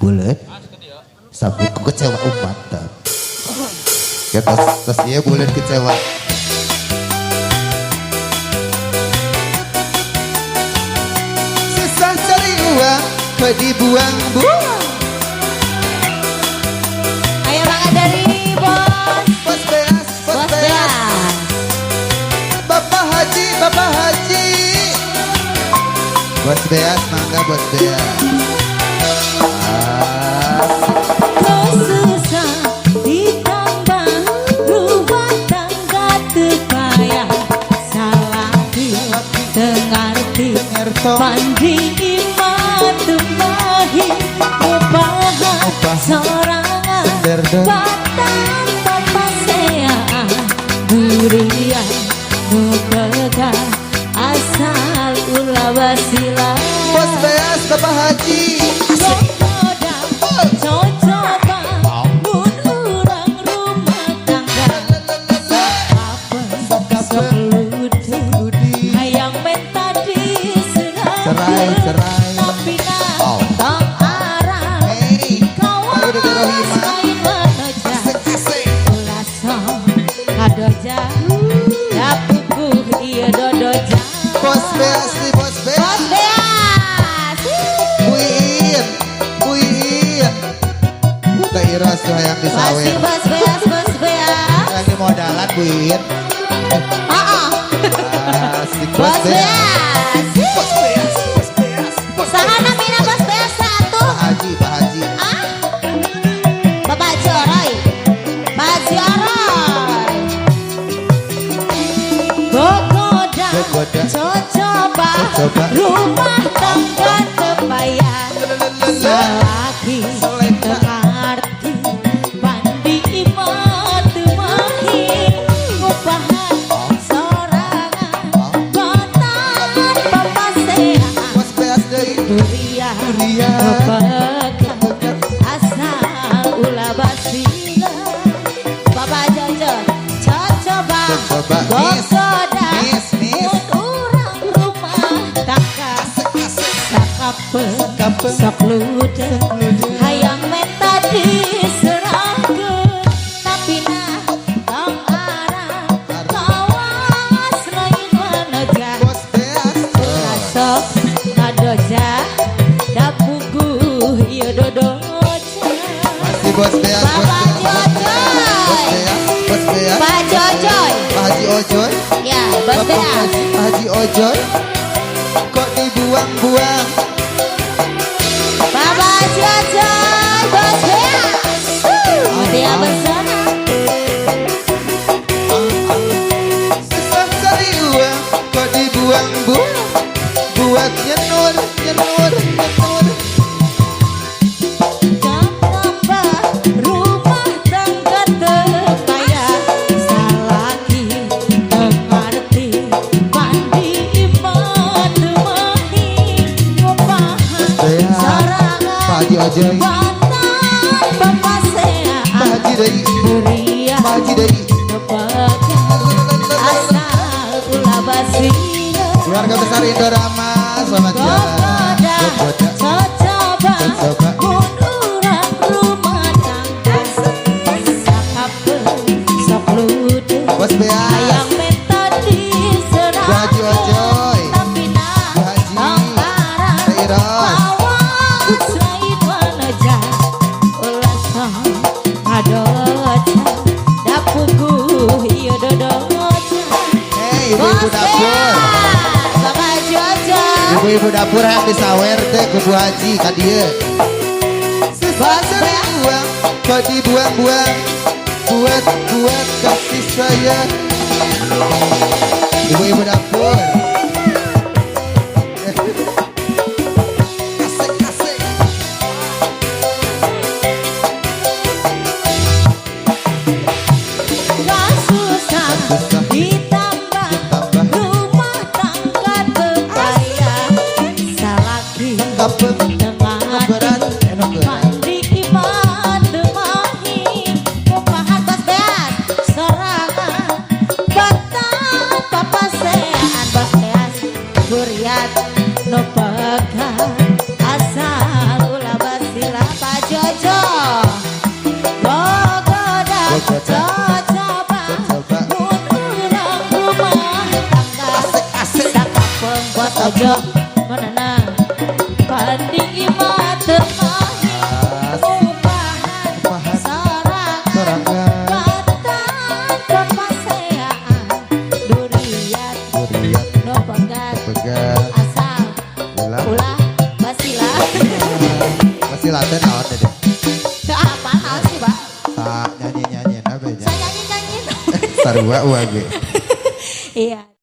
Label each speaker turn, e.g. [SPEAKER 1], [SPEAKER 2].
[SPEAKER 1] Bulet sampai kecewa umat kita tes dia bulet kecewa susah cari uang kok dibuang-buang.
[SPEAKER 2] Ayo banget dari bos.
[SPEAKER 1] Bos Beas, bos Beas, Bapak Haji, Bapak Haji. Bos Beas, mangga bos Beas.
[SPEAKER 2] Susah ditambah rumah tangga terbayar salah tengarti mandi iman tumahi upahan sorangan batan papasean durian nubega asal ulah wasilah.
[SPEAKER 1] Bos Beas, Bapak Haji. Bos Beas nih, Bos Beas. Buin, Buin. Buka iras tuh yang di sawer.
[SPEAKER 2] Bos Beas.
[SPEAKER 1] Yang di modalan Buin. Asik Bos Beas. Bos Beas, Bos Beas.
[SPEAKER 2] Sahana mina Bos Beas satu.
[SPEAKER 1] Pak Haji, Pak Haji.
[SPEAKER 2] Bapak Joroy. Pak Joroy. Gogoda. Coba rumah tangga terbayar selagi terarti pandi imot mahi upahan sorangan batan papasean
[SPEAKER 1] Bos Beas deui.
[SPEAKER 2] durian bebegan asal ulah basila. Bapak Jojo coba gogoda urang rumah tangga sakape sok lude hayang menta diserahkeun tapi nah tong arah kawas lain manaja
[SPEAKER 1] Bos Beas.
[SPEAKER 2] sok ngadoja da puguh ieu dodoja.
[SPEAKER 1] Masih Bos Beas, Bos
[SPEAKER 2] Bapak
[SPEAKER 1] Beas. Bos
[SPEAKER 2] Jojoy
[SPEAKER 1] Beas, Bos Beas.
[SPEAKER 2] Pak Jojoy
[SPEAKER 1] Pak Haji Ojoy.
[SPEAKER 2] ya Bos
[SPEAKER 1] Bapak
[SPEAKER 2] Beas
[SPEAKER 1] Haji Ojoy. Kok dibuang-buang?
[SPEAKER 2] Bapak Jojoy Bos Beas dia bersama
[SPEAKER 1] Susah cari uang, kok dibuang-buang? Buat nyenur.
[SPEAKER 2] tambah rumah tangga terbayar salaki mengerti pandi iman mahi upahan
[SPEAKER 1] Beas.
[SPEAKER 2] sorangan
[SPEAKER 1] Pak Haji Ojoy.
[SPEAKER 2] batan papasean
[SPEAKER 1] Pak Haji deui.
[SPEAKER 2] durian
[SPEAKER 1] Pak Haji deui.
[SPEAKER 2] bebegan asal ulah basila.
[SPEAKER 1] Keluarga besar Indorama, selamat jalan. Gogoda.
[SPEAKER 2] Coba urang rumah tangga sakape sok lude
[SPEAKER 1] Bos Beas.
[SPEAKER 2] hayang menta diserah
[SPEAKER 1] Bu Haji Ojoy.
[SPEAKER 2] tapi nah
[SPEAKER 1] Bu Haji.
[SPEAKER 2] tong arah
[SPEAKER 1] Teh Iros.
[SPEAKER 2] awas lain manaja ulah song ngadoja da puguh ieu dodoja.
[SPEAKER 1] Hei, ibu-ibu dapur.
[SPEAKER 2] Bapak Jojo
[SPEAKER 1] Ibu-ibu dapur yang disawer teh ke Bu Haji ka dieu. Susah cari uang, kok dibuang-buang? Buat kasih sayang. Ibu-ibu dapur. Asik.
[SPEAKER 2] gak susah ditambah rumah tangga terbayar salaki tengarti mandi iman demahi upahan Bos Beas sorangan batan papasean Bos Beas buriat no pegang asal ulah basila Pak Jojo gogoda coba muturang rumah tangga sakapeng buat ojo menenang panding imah termahi upahan sorangan batan kepaseaan durian no pegat asal ulah basila
[SPEAKER 1] Masih laten naon deh.
[SPEAKER 2] apa hal sih Pak
[SPEAKER 1] Tak nyanyi-nyanyi apa ya?
[SPEAKER 2] saya nyanyi
[SPEAKER 1] Sarua uage.
[SPEAKER 2] iya